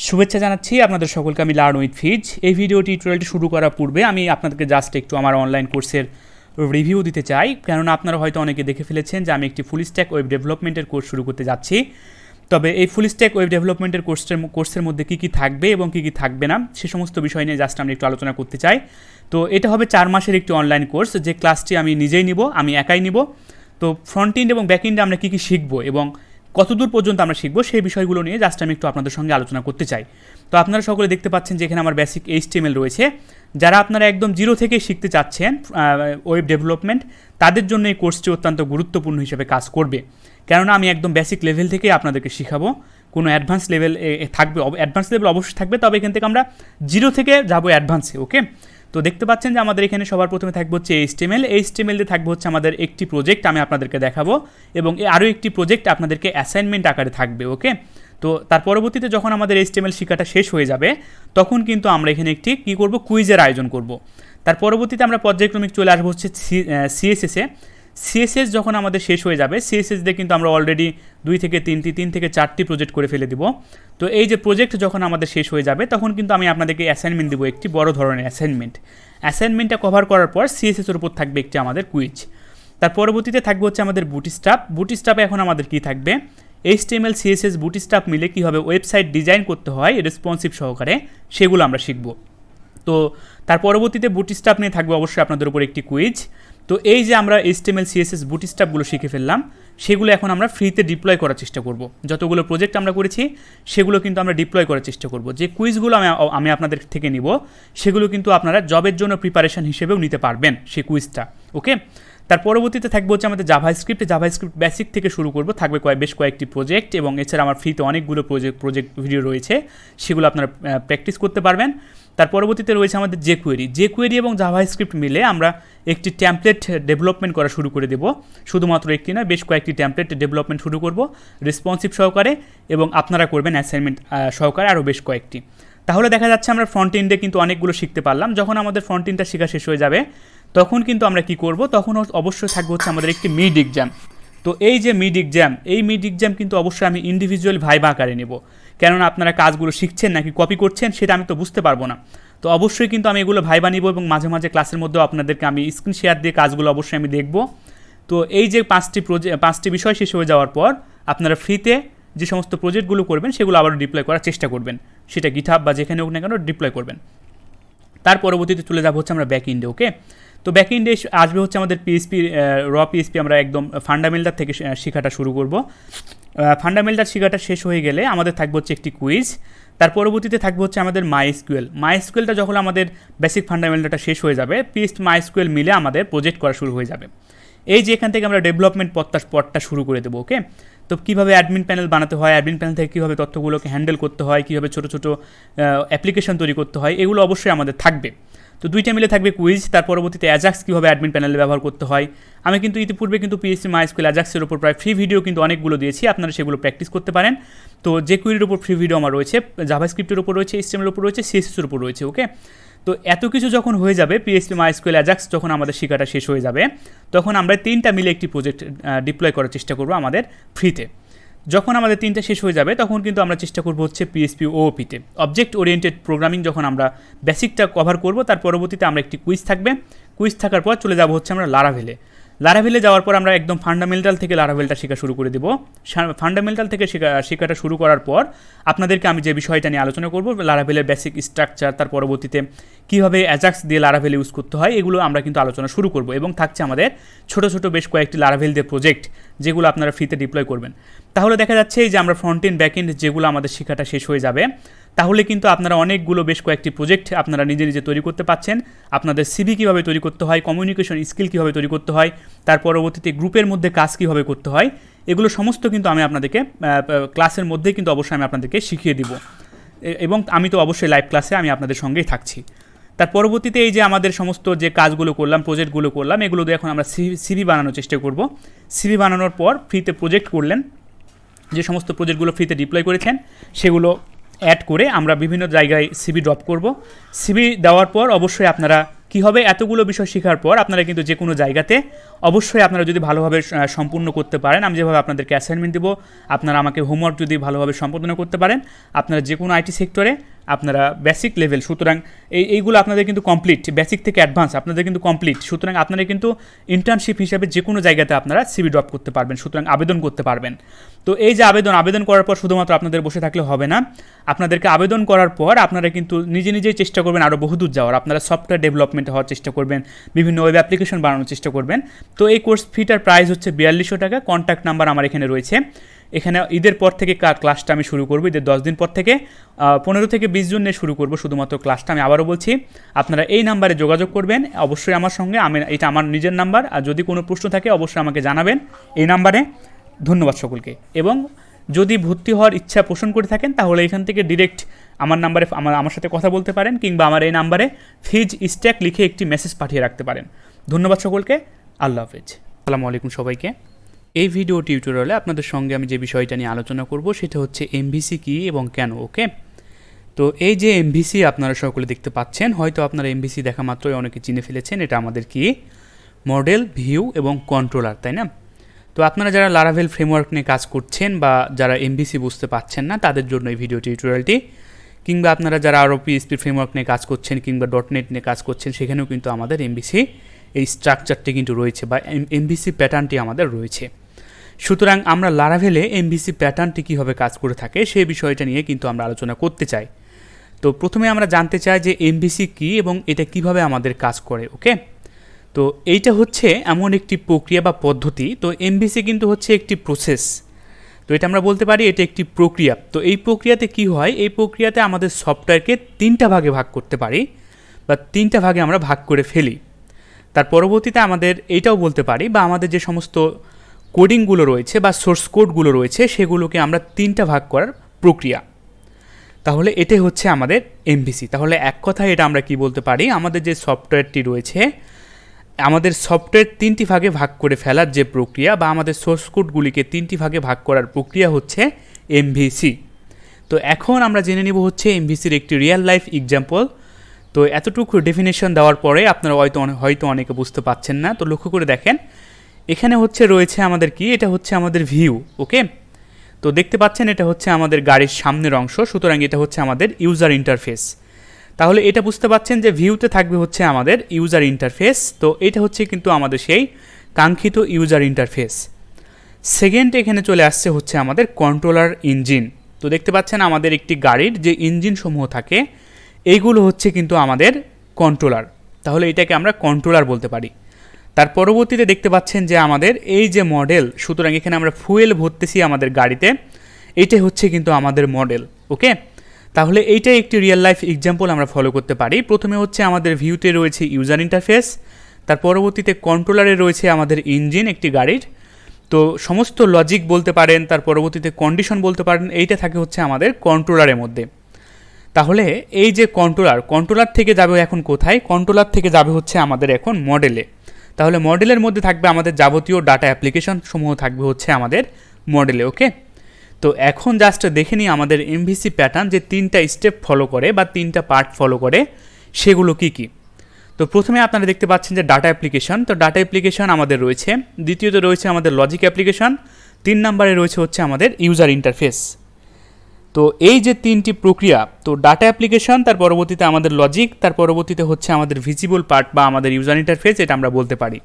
শুভেচ্ছা জানাচ্ছি আপনাদের সকলকে। আমি লার্ন উইথ ফিজ। এই ভিডিও টিউটোরিয়ালটি শুরু করার পূর্বে আমি আপনাদেরকে জাস্ট একটু আমার অনলাইন কোর্সের রিভিউ দিতে চাই, কেননা আপনারা হয়তো অনেকে দেখে ফেলেছেন যে আমি একটি ফুল স্ট্যাক ওয়েব ডেভেলপমেন্টের কোর্স শুরু করতে যাচ্ছি। তবে এই ফুল স্ট্যাক ওয়েব ডেভেলপমেন্টের কোর্সের মধ্যে কী কী থাকবে এবং কী কী থাকবে না সে সমস্ত বিষয় নিয়ে জাস্ট আমি একটু আলোচনা করতে চাই। তো এটা হবে 4 মাসের একটি অনলাইন কোর্স, যে ক্লাসটি আমি নিজেই নিব, আমি একাই নিব। তো ফ্রন্ট এন্ড এবং ব্যাক এন্ডে আমরা কী কী শিখবো এবং কতদূর পর্যন্ত আমরা শিখবো সেই বিষয়গুলো নিয়ে জাস্ট আমি একটু আপনাদের সঙ্গে আলোচনা করতে চাই। তো আপনারা সকলে দেখতে পাচ্ছেন যে এখানে আমার বেসিক HTML রয়েছে। যারা আপনারা একদম জিরো থেকে শিখতে চাচ্ছেন ওয়েব ডেভেলপমেন্ট, তাদের জন্য এই কোর্সটি অত্যন্ত গুরুত্বপূর্ণ হিসেবে কাজ করবে, কেননা আমি একদম বেসিক লেভেল থেকে আপনাদেরকে শেখাবো। কোনো অ্যাডভান্স লেভেল থাকবে, অ্যাডভান্স লেভেল অবশ্যই থাকবে, তবে এখান থেকে আমরা জিরো থেকে যাবো অ্যাডভান্সে। ওকে, তো দেখতে পাচ্ছেন যে আমাদের এখানে সবার প্রথমে থাকবে হচ্ছে HTML দিয়ে থাকবে হচ্ছে আমাদের একটি প্রজেক্ট আমি আপনাদেরকে দেখাবো, এবং আরও একটি প্রজেক্ট আপনাদেরকে অ্যাসাইনমেন্ট আকারে থাকবে। ওকে, তো তার পরবর্তীতে যখন আমাদের HTML শেখাটা শেষ হয়ে যাবে, তখন কিন্তু আমরা এখানে একটি কী করব, কুইজের আয়োজন করব। তার পরবর্তীতে আমরা পর্যায়ক্রমিক চলে আসবো হচ্ছে CSS যখন আমাদের শেষ হয়ে যাবে, CSS দিয়ে কিন্তু আমরা অলরেডি 2 থেকে 3 থেকে 4টি প্রজেক্ট করে ফেলে দিব। তো এই যে প্রজেক্ট যখন আমাদের শেষ হয়ে যাবে, তখন কিন্তু আমি আপনাদেরকে অ্যাসাইনমেন্ট দেবো, একটি বড় ধরনের অ্যাসাইনমেন্টটা কভার করার পর CSS এর উপর থাকবে একটি আমাদের কুইজ। তার পরবর্তীতে থাকবে হচ্ছে আমাদের বুটস্ট্র্যাপে এখন আমাদের কি থাকবে, HTML CSS বুটস্ট্র্যাপ মিলে কীভাবে ওয়েবসাইট ডিজাইন করতে হয় রেসপন্সিভ সহকারে, সেগুলো আমরা শিখব। তো তার পরবর্তীতে বুটস্ট্র্যাপ নিয়ে থাকবে অবশ্যই আপনাদের উপর একটি কুইজ। তো এই যে আমরা HTML CSS বুটস্ট্র্যাপগুলো শিখে ফেললাম, সেগুলো এখন আমরা ফ্রিতে ডিপ্লয় করার চেষ্টা করব। যতগুলো প্রজেক্ট আমরা করেছি সেগুলো কিন্তু আমরা ডিপ্লয় করার চেষ্টা করব। যে কুইজগুলো আমি আপনাদের থেকে নিব, সেগুলো কিন্তু আপনারা জবের জন্য প্রিপারেশন হিসেবেও নিতে পারবেন সেই কুইজটা। ওকে, তার পরবর্তীতে থাকবে হচ্ছে আমাদের জাভাস্ক্রিপ্ট বেসিক থেকে শুরু করব, থাকবে বেশ কয়েকটি প্রজেক্ট, এবং এছাড়া আমার ফ্রিতে অনেকগুলো প্রজেক্ট ভিডিও রয়েছে, সেগুলো আপনারা প্র্যাকটিস করতে পারবেন। তার পরবর্তীতে রয়েছে আমাদের জেকুয়েরি এবং জাভাস্ক্রিপ্ট মিলে আমরা একটি টেমপ্লেট ডেভেলপমেন্ট করা শুরু করে দেব। শুধুমাত্র একটি নয়, বেশ কয়েকটি টেমপ্লেট ডেভেলপমেন্ট শুরু করব রেসপন্সিভ সহকারে, এবং আপনারা করবেন অ্যাসাইনমেন্ট সহকারে আরও বেশ কয়েকটি। তাহলে দেখা যাচ্ছে আমরা ফ্রন্ট এন্ডে কিন্তু অনেকগুলো শিখতে পারলাম। যখন আমাদের ফ্রন্ট এন্ডটা শেখা শেষ হয়ে যাবে, তখন কিন্তু আমরা কি করব, তখন অবশ্যই থাকবে হচ্ছে আমাদের একটি মিড এক্সাম। তো এই যে মিড এক্সাম কিন্তু অবশ্যই আমি ইন্ডিভিজুয়াল ভাইবা আকারে নেব, কেননা আপনারা কাজগুলো শিখছেন নাকি কপি করছেন সেটা আমি তো বুঝতে পারবো না। তো অবশ্যই কিন্তু আমি এগুলো ভাইবা নিব, এবং মাঝে মাঝে ক্লাসের মধ্যেও আপনাদেরকে আমি স্ক্রিন শেয়ার দিয়ে কাজগুলো অবশ্যই আমি দেখব। তো এই যে 5টি বিষয় শেষ হয়ে যাওয়ার পর আপনারা ফ্রিতে যে সমস্ত প্রজেক্টগুলো করবেন সেগুলো আবারও ডিপ্লয় করার চেষ্টা করবেন, সেটা গিটহাব বা যেখানে হোক না কেন ডিপ্লয় করবেন। তার পরবর্তীতে চলে যাবো হচ্ছে আমরা ব্যাক এন্ডে। ওকে, তো ব্যাক এন্ডে আসবে হচ্ছে আমাদের PHP আমরা একদম ফান্ডামেন্টাল থেকে শেখাটা শুরু করব। ফান্ডামেন্টাল শেখাটা শেষ হয়ে গেলে আমাদের থাকবে হচ্ছে একটি কুইজ। তার পরবর্তীতে থাকবে হচ্ছে আমাদের MySQLটা যখন আমাদের বেসিক ফান্ডামেন্টালটা শেষ হয়ে যাবে, php+mysql মিলে আমাদের প্রজেক্ট করা শুরু হয়ে যাবে। এই যে এখান থেকে আমরা ডেভেলপমেন্ট পথটা শুরু করে দেবো। ওকে, তো কীভাবে অ্যাডমিন প্যানেল বানাতে হয়, অ্যাডমিন প্যানেল থেকে কীভাবে তথ্যগুলোকে হ্যান্ডেল করতে হয়, কীভাবে ছোটো ছোটো অ্যাপ্লিকেশন তৈরি করতে হয়, এগুলো অবশ্যই আমাদের থাকবে। তো 2টা মিলে থাকবে কুইজ। তার পরবর্তীতে অ্যাজাক্স কীভাবে অ্যাডমিন প্যানেলে ব্যবহার করতে হয়। আমি কিন্তু ইতিপূর্বে কিন্তু php+mysql অ্যাজাক্সের উপর প্রায় ফ্রি ভিডিও কিন্তু অনেকগুলো দিয়েছি, আপনারা সেগুলো প্র্যাকটিস করতে পারেন। তো জেকুয়েরির উপর ফ্রি ভিডিও আমার রয়েছে, জাভাস্ক্রিপ্টের উপর রয়েছে, HTML এর উপর রয়েছে, CSS এর উপর রয়েছে। ওকে, তো এত কিছু যখন হয়ে যাবে, php+mysql অ্যাজাক্স যখন আমাদের শেখাটা শেষ হয়ে যাবে, তখন আমরা 3টা মিলে একটি প্রজেক্ট ডিপ্লয় করার চেষ্টা করব আমাদের ফ্রিতে। যখন আমাদের 3টা শেষ হয়ে যাবে, তখন কিন্তু আমরা চেষ্টা করব হচ্ছে PHP OOP-তে অবজেক্ট ওরিয়েন্টেড প্রোগ্রামিং। যখন আমরা বেসিকটা কভার করব, তার পরবর্তীতে আমরা একটি কুইজ থাকবে। কুইজ থাকার পর চলে যাব হচ্ছে আমরা লারাভেলে যাওয়ার পর আমরা একদম ফান্ডামেন্টাল থেকে লারাভেলটা শেখা শুরু করে দেব। ফান্ডামেন্টাল থেকে শেখাটা শুরু করার পর আপনাদেরকে আমি যে বিষয়টা নিয়ে আলোচনা করব, লারাভেলের বেসিক স্ট্রাকচার, তার পরবর্তীতে কীভাবে অ্যাজাক্স দিয়ে লারাভেল ইউজ করতে হয়, এগুলো আমরা কিন্তু আলোচনা শুরু করব। এবং থাকছে আমাদের ছোট ছোট বেশ কয়েকটি লারাভেল দিয়ে প্রজেক্ট, যেগুলো আপনারা ফ্রিতে ডিপ্লয় করবেন। তাহলে দেখা যাচ্ছে যে আমরা ফ্রন্ট এন্ড ব্যাক এন্ড যেগুলো আমাদের শেখাটা শেষ হয়ে যাবে, তাহলে কিন্তু আপনারা অনেকগুলো বেশ কয়েকটি প্রজেক্ট আপনারা নিজে নিজে তৈরি করতে পারছেন। আপনাদের CV কীভাবে তৈরি করতে হয়, কমিউনিকেশন স্কিল কীভাবে তৈরি করতে হয়, তার পরবর্তীতে গ্রুপের মধ্যে কাজ কীভাবে করতে হয়, এগুলো সমস্ত কিন্তু আমি আপনাদেরকে ক্লাসের মধ্যেই কিন্তু অবশ্যই আমি আপনাদেরকে শিখিয়ে দিব, এবং আমি তো অবশ্যই লাইভ ক্লাসে আমি আপনাদের সঙ্গেই থাকছি। তার পরবর্তীতে এই যে আমাদের সমস্ত যে কাজগুলো করলাম, প্রজেক্টগুলো করলাম, এগুলো দিয়ে এখন আমরা CV বানানোর চেষ্টা করব। CV বানানোর পর ফ্রিতে প্রজেক্ট করলেন, যে সমস্ত প্রজেক্টগুলো ফ্রিতে ডিপ্লয় করেছেন সেগুলো অ্যাড করে আমরা বিভিন্ন জায়গায় CV ড্রপ করব। CV দেওয়ার পর অবশ্যই আপনারা কী হবে, এতগুলো বিষয় শেখার পর আপনারা কিন্তু যে কোনো জায়গাতে অবশ্যই আপনারা যদি ভালোভাবে সম্পূর্ণ করতে পারেন, আমি যেভাবে আপনাদেরকে অ্যাসাইনমেন্ট দেবো, আপনারা আমাকে হোমওয়ার্ক যদি ভালোভাবে সম্পাদনা করতে পারেন, আপনারা যে কোনো আইটি সেক্টরে আপনারা বেসিক লেভেল, সুতরাং এইগুলো আপনাদের কিন্তু কমপ্লিট, বেসিক থেকে অ্যাডভান্স আপনাদের কিন্তু কমপ্লিট। সুতরাং আপনারা কিন্তু ইন্টার্নশিপ হিসাবে যে কোনো জায়গাতে আপনারা সিভি ড্রপ করতে পারবেন, সুতরাং আবেদন করতে পারবেন। তো এই যে আবেদন করার পর শুধুমাত্র আপনাদের বসে থাকলে হবে না, আপনাদেরকে আবেদন করার পর আপনারা কিন্তু নিজেই চেষ্টা করবেন আরও বহুদূর যাওয়ার। আপনারা সফটওয়্যার ডেভেলপমেন্ট হওয়ার চেষ্টা করবেন, বিভিন্ন ওয়েব অ্যাপ্লিকেশন বানানোর চেষ্টা করবেন। তো এই কোর্স ফিটার প্রাইস হচ্ছে 4200 টাকা। কন্ট্যাক্ট নাম্বার আমার এখানে রয়েছে। এখানে ঈদের পর থেকে ক্লাসটা আমি শুরু করবো, ঈদের 10 দিন পর থেকে 15 থেকে 20 জন নিয়ে শুরু করবো শুধুমাত্র ক্লাসটা। আমি আবারও বলছি, আপনারা এই নাম্বারে যোগাযোগ করবেন অবশ্যই আমার সঙ্গে। এটা আমার নিজের নাম্বার, আর যদি কোনো প্রশ্ন থাকে অবশ্যই আমাকে জানাবেন এই নাম্বারে। ধন্যবাদ সকলকে। এবং যদি ভর্তি হওয়ার ইচ্ছা পোষণ করে থাকেন তাহলে এখান থেকে ডিরেক্ট আমার নাম্বারে আমার সাথে কথা বলতে পারেন, কিংবা আমার এই নাম্বারে ফিজ স্ট্যাক লিখে একটি মেসেজ পাঠিয়ে রাখতে পারেন। ধন্যবাদ সকলকে। আল্লাহ হাফেজ। আসসালামু আলাইকুম সবাইকে। এই ভিডিও টিউটোরিয়ালে আপনাদের সঙ্গে আমি যে বিষয়টা নিয়ে আলোচনা করব সেটা হচ্ছে এমভিসি কী এবং কেন। ওকে, তো এই যে এমভিসি আপনারা সকলে দেখতে পাচ্ছেন, হয়তো আপনারা এমভিসি দেখা মাত্রই অনেকে চিনে ফেলেছেন। এটা আমাদের কি মডেল, ভিউ এবং কন্ট্রোলার, তাই না? তো আপনারা যারা লারাভেল ফ্রেমওয়ার্ক নিয়ে কাজ করছেন বা যারা এমভিসি বুঝতে পারছেন না তাদের জন্য এই ভিডিও টিউটোরিয়ালটি, কিংবা আপনারা যারা আরও পিএইচপি ফ্রেমওয়ার্ক নিয়ে কাজ করছেন কিংবা .NET নিয়ে কাজ করছেন, সেখানেও কিন্তু আমাদের এমভিসি এই স্ট্রাকচারটি কিন্তু রয়েছে বা এমভিসি প্যাটার্নটি আমাদের রয়েছে। সুতরাং আমরা লারাভেলে এমভিসি প্যাটার্নটি কীভাবে কাজ করে থাকে সেই বিষয়টা নিয়ে কিন্তু আমরা আলোচনা করতে চাই। তো প্রথমে আমরা জানতে চাই যে এমভিসি কী এবং এটা কিভাবে আমাদের কাজ করে। ওকে, তো এইটা হচ্ছে এমন একটি প্রক্রিয়া বা পদ্ধতি। তো এমভিসি কিন্তু হচ্ছে একটি প্রসেস। তো এটা আমরা বলতে পারি এটা একটি প্রক্রিয়া। তো এই প্রক্রিয়াতে কি হয়, এই প্রক্রিয়াতে আমাদের সফটওয়্যারকে 3টা ভাগে ভাগ করতে পারি বা 3টা ভাগে আমরা ভাগ করে ফেলি। তার পরবর্তীতে আমাদের এইটাও বলতে পারি বা আমাদের যে সমস্ত কোডিংগুলো রয়েছে বা সোর্স কোডগুলো রয়েছে সেগুলোকে আমরা 3টা ভাগ করার প্রক্রিয়া। তাহলে এটাই হচ্ছে আমাদের এমভিসি। তাহলে এক কথায় এটা আমরা কি বলতে পারি, আমাদের যে সফটওয়্যারটি রয়েছে, আমাদের সফটওয়্যার 3টি ভাগে ভাগ করে ফেলার যে প্রক্রিয়া বা আমাদের সোর্স কোডগুলিকে 3টি ভাগে ভাগ করার প্রক্রিয়া হচ্ছে এমভিসি। তো এখন আমরা জেনে নেব হচ্ছে এমভিসির একটি রিয়েল লাইফ এক্সাম্পল। তো এতটুকু ডেফিনেশন দেওয়ার পরে আপনারা হয়তো অনেকে বুঝতে পারছেন না। তো লক্ষ্য করে দেখেন, এখানে রয়েছে আমাদের কি, এটা হচ্ছে আমাদের ভিউ। ওকে, তো দেখতে পাচ্ছেন এটা হচ্ছে আমাদের গাড়ির সামনের অংশ, সুতরাং এটা হচ্ছে আমাদের ইউজার ইন্টারফেস। তাহলে এটা বুঝতে পাচ্ছেন যে ভিউতে থাকবে হচ্ছে আমাদের ইউজার ইন্টারফেস। তো এটা হচ্ছে কিন্তু আমাদের সেই কাঙ্ক্ষিত ইউজার ইন্টারফেস। সেকেন্ড এখানে চলে আসছে হচ্ছে আমাদের কন্ট্রোলার ইঞ্জিন। তো দেখতে পাচ্ছেন আমাদের একটি গাড়ির যে ইঞ্জিন সমূহ থাকে এইগুলো হচ্ছে কিন্তু আমাদের কন্ট্রোলার। তাহলে এটাকে আমরা কন্ট্রোলার বলতে পারি। তার পরবর্তীতে দেখতে পাচ্ছেন যে আমাদের এই যে মডেল, সুতরাং এখানে আমরা ফুয়েল ভরতেছি আমাদের গাড়িতে, এইটাই হচ্ছে কিন্তু আমাদের মডেল। ওকে, তাহলে এইটাই একটি রিয়েল লাইফ এক্সাম্পল আমরা ফলো করতে পারি। প্রথমে হচ্ছে আমাদের ভিউতে রয়েছে ইউজার ইন্টারফেস, তার পরবর্তীতে কন্ট্রোলারে রয়েছে আমাদের ইঞ্জিন একটি গাড়ির। তো সমস্ত লজিক বলতে পারেন, তার পরবর্তীতে কন্ডিশন বলতে পারেন, এইটা থাকে হচ্ছে আমাদের কন্ট্রোলারের মধ্যে। তাহলে এই যে কন্ট্রোলার থেকে যাবে এখন কোথায়, কন্ট্রোলার থেকে যাবে হচ্ছে আমাদের এখন মডেলে। তাহলে মডেলের মধ্যে থাকবে আমাদের যাবতীয় ডাটা অ্যাপ্লিকেশন সমূহ থাকবে হচ্ছে আমাদের মডেলে। ওকে, তো এখন জাস্ট দেখে নিই আমাদের এমভিসি প্যাটার্ন যে 3টা স্টেপ ফলো করে বা 3টা পার্ট ফলো করে সেগুলো কি কি। তো প্রথমে আপনারা দেখতে পাচ্ছেন যে ডাটা অ্যাপ্লিকেশন। তো ডাটা অ্যাপ্লিকেশন আমাদের রয়েছে, দ্বিতীয়তে রয়েছে আমাদের লজিক অ্যাপ্লিকেশন, 3 নম্বরে রয়েছে হচ্ছে আমাদের ইউজার ইন্টারফেস। তো এই যে 3টি প্রক্রিয়া, তো ডাটা অ্যাপ্লিকেশন, তার পরবর্তীতে আমাদের লজিক, তার পরবর্তীতে হচ্ছে আমাদের ভিজিবল পার্ট বা আমাদের ইউজার ইন্টারফেস, এটা আমরা বলতে পারি।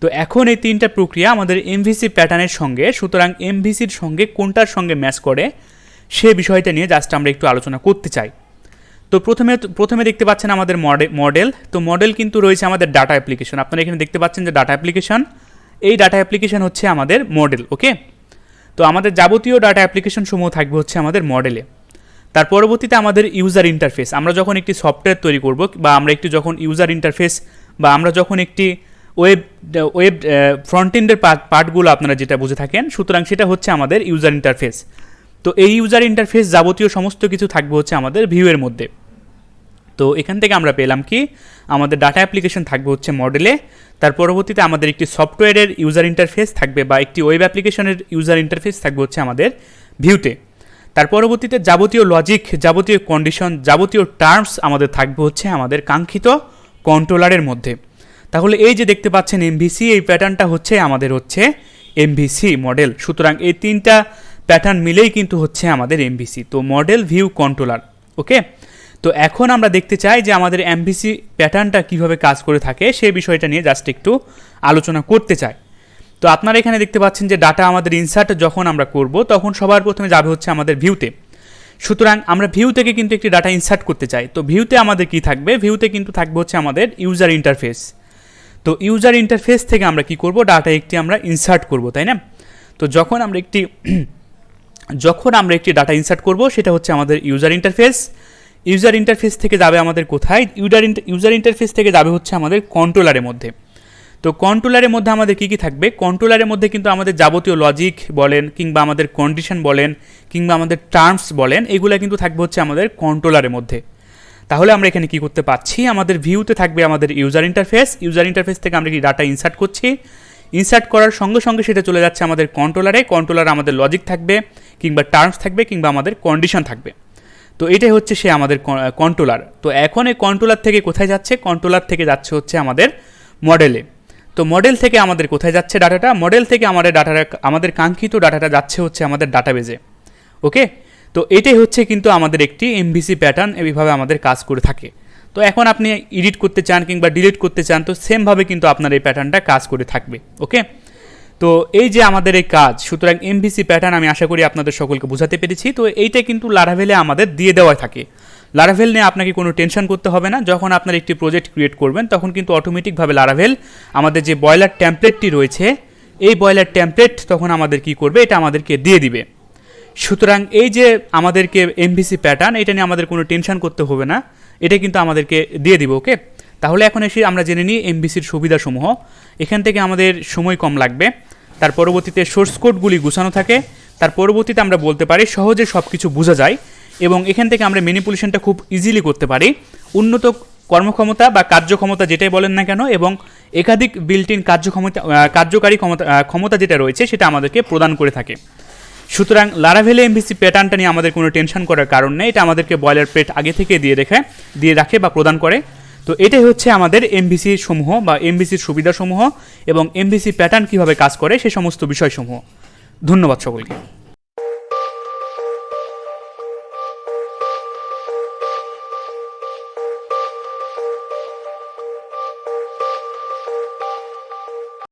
তো এখন এই 3টা প্রক্রিয়া আমাদের এমভিসি প্যাটার্নের সঙ্গে, সুতরাং এমভিসির সঙ্গে কোনটার সঙ্গে ম্যাচ করে সে বিষয়টা নিয়ে জাস্ট আমরা একটু আলোচনা করতে চাই। তো প্রথমে দেখতে পাচ্ছেন আমাদের মডেল। তো মডেল কিন্তু রয়েছে আমাদের ডাটা অ্যাপ্লিকেশন। আপনারা এখানে দেখতে পাচ্ছেন যে ডাটা অ্যাপ্লিকেশন, এই ডাটা অ্যাপ্লিকেশন হচ্ছে আমাদের মডেল। ওকে, তো আমাদের যাবতীয় ডাটা অ্যাপ্লিকেশন সমূহ থাকবে হচ্ছে আমাদের মডেলে। তার পরবর্তীতে আমাদের ইউজার ইন্টারফেস, আমরা যখন একটি সফটওয়্যার তৈরি করব বা আমরা একটি যখন ইউজার ইন্টারফেস বা আমরা যখন একটি ওয়েব ফ্রন্ট এন্ডের পার্টগুলো আপনারা যেটা বুঝে থাকেন, সুতরাং সেটা হচ্ছে আমাদের ইউজার ইন্টারফেস। তো এই ইউজার ইন্টারফেস যাবতীয় সমস্ত কিছু থাকবে হচ্ছে আমাদের ভিউয়ের মধ্যে। তো এখান থেকে আমরা পেলাম কি, আমাদের ডাটা অ্যাপ্লিকেশন থাকবে হচ্ছে মডেলে, তার পরবর্তীতে আমাদের একটি সফটওয়্যারের ইউজার ইন্টারফেস থাকবে বা একটি ওয়েব অ্যাপ্লিকেশনের ইউজার ইন্টারফেস থাকবে হচ্ছে আমাদের ভিউতে। তার পরবর্তীতে যাবতীয় লজিক, যাবতীয় কন্ডিশন, যাবতীয় টার্মস আমাদের থাকবে হচ্ছে আমাদের কাঙ্ক্ষিত কন্ট্রোলারের মধ্যে। তাহলে এই যে দেখতে পাচ্ছেন এমভিসি, এই প্যাটার্নটা হচ্ছে আমাদের হচ্ছে এমভিসি মডেল। সুতরাং এই তিনটা প্যাটার্ন মিলেই কিন্তু হচ্ছে আমাদের এমভিসি। তো মডেল, ভিউ, কন্ট্রোলার। ওকে, তো এখন আমরা দেখতে চাই যে আমাদের এমভিসি প্যাটার্নটা কিভাবে কাজ করে থাকে সেই বিষয়টা নিয়ে জাস্ট একটু আলোচনা করতে চাই। তো আপনারা এখানে দেখতে পাচ্ছেন যে ডাটা আমাদের ইনসার্ট যখন আমরা করব তখন সবার প্রথমে যাবে হচ্ছে আমাদের ভিউতে। সুতরাং আমরা ভিউ থেকে কিন্তু একটি ডাটা ইনসার্ট করতে চাই। তো ভিউতে আমাদের কি থাকবে, ভিউতে কিন্তু থাকবে হচ্ছে আমাদের ইউজার ইন্টারফেস। তো ইউজার ইন্টারফেস থেকে আমরা কি করব, ডাটা একটি আমরা ইনসার্ট করব, তাই না? তো যখন আমরা একটি ডাটা ইনসার্ট করব সেটা হচ্ছে আমাদের ইউজার ইন্টারফেস। ইউজার ইন্টারফেস থেকে যাবে আমাদের কোথায়, ইউজার ইন্টারফেস থেকে যাবে হচ্ছে আমাদের কন্ট্রোলারের মধ্যে। তো কন্ট্রোলারের মধ্যে আমাদের কী কী থাকবে, কন্ট্রোলারের মধ্যে কিন্তু আমাদের যাবতীয় লজিক বলেন কিংবা আমাদের কন্ডিশন বলেন কিংবা আমাদের টার্মস বলেন, এগুলো কিন্তু থাকবে হচ্ছে আমাদের কন্ট্রোলারের মধ্যে। তাহলে আমরা এখানে কি করতে পারছি, আমাদের ভিউতে থাকবে আমাদের ইউজার ইন্টারফেস। ইউজার ইন্টারফেস থেকে আমরা কি ডাটা ইনসার্ট করছি, ইনসার্ট করার সঙ্গে সঙ্গে সেটা চলে যাচ্ছে আমাদের কন্ট্রোলারে। কন্ট্রোলারে আমাদের লজিক থাকবে কিংবা টার্মস থাকবে কিংবা আমাদের কন্ডিশন থাকবে। তো এটাই হচ্ছে সে আমাদের কন্ট্রোলার। তো এখন এই কন্ট্রোলার থেকে কোথায় যাচ্ছে, কন্ট্রোলার থেকে যাচ্ছে হচ্ছে আমাদের মডেলে। তো মডেল থেকে আমাদের কোথায় যাচ্ছে ডাটাটা, মডেল থেকে আমাদের কাঙ্ক্ষিত ডাটাটা যাচ্ছে হচ্ছে আমাদের ডাটাবেজে। ওকে, তো এটাই হচ্ছে কিন্তু আমাদের একটি এমভিসি প্যাটার্ন, এইভাবে আমাদের কাজ করে থাকে। তো এখন আপনি এডিট করতে চান কিংবা ডিলিট করতে চান, তো সেমভাবে কিন্তু আপনার এই প্যাটার্নটা কাজ করে থাকবে। ওকে, তো এই যে আমাদের এই কাজ, সুতরাং এমভিসি প্যাটার্ন আমি আশা করি আপনাদের সকলকে বোঝাতে পেরেছি। তো এইটা কিন্তু লারাভেলে আমাদের দিয়ে দেওয়া থাকে। লারাভেল নিয়ে আপনাকে কোনো টেনশন করতে হবে না। যখন আপনার একটি প্রজেক্ট ক্রিয়েট করবেন তখন কিন্তু অটোমেটিকভাবে লারাভেল আমাদের যে বয়লার টেমপ্লেটটি রয়েছে, এই বয়লার টেমপ্লেট তখন আমাদের কি করবে, এটা আমাদেরকে দিয়ে দিবে। সুতরাং এই যে আমাদেরকে এমভিসি প্যাটার্ন, এটা নিয়ে আমাদের কোনো টেনশন করতে হবে না, এটা কিন্তু আমাদেরকে দিয়ে দিবে। ওকে, তাহলে এখন এসে আমরা জেনে নিই এমভিসির সুবিধাসমূহ। এখান থেকে আমাদের সময় কম লাগবে। তার পরবর্তীতে সোর্স কোডগুলি গুছানো থাকে। তার পরবর্তীতে আমরা বলতে পারি সহজে সব কিছু বোঝা যায় এবং এখান থেকে আমরা ম্যানিপুলেশনটা খুব ইজিলি করতে পারি। উন্নত কর্মক্ষমতা বা কার্যক্ষমতা যেটাই বলেন না কেন, এবং একাধিক বিল্ট ইন কার্যকারী ক্ষমতা যেটা রয়েছে সেটা আমাদেরকে প্রদান করে থাকে। সুতরাং লারাভেলে এমভিসি প্যাটার্নটা নিয়ে আমাদের কোনো টেনশন করার কারণ নেই। এটা আমাদেরকে বয়লার প্লেট আগে থেকে দিয়ে রাখে বা প্রদান করে। তো এটাই হচ্ছে আমাদের এমভিসি সমূহ বা এমভিসির সুবিধাসমূহ এবং এমভিসি প্যাটার্ন কীভাবে কাজ করে সে সমস্ত বিষয়সমূহ। ধন্যবাদ সকলকে।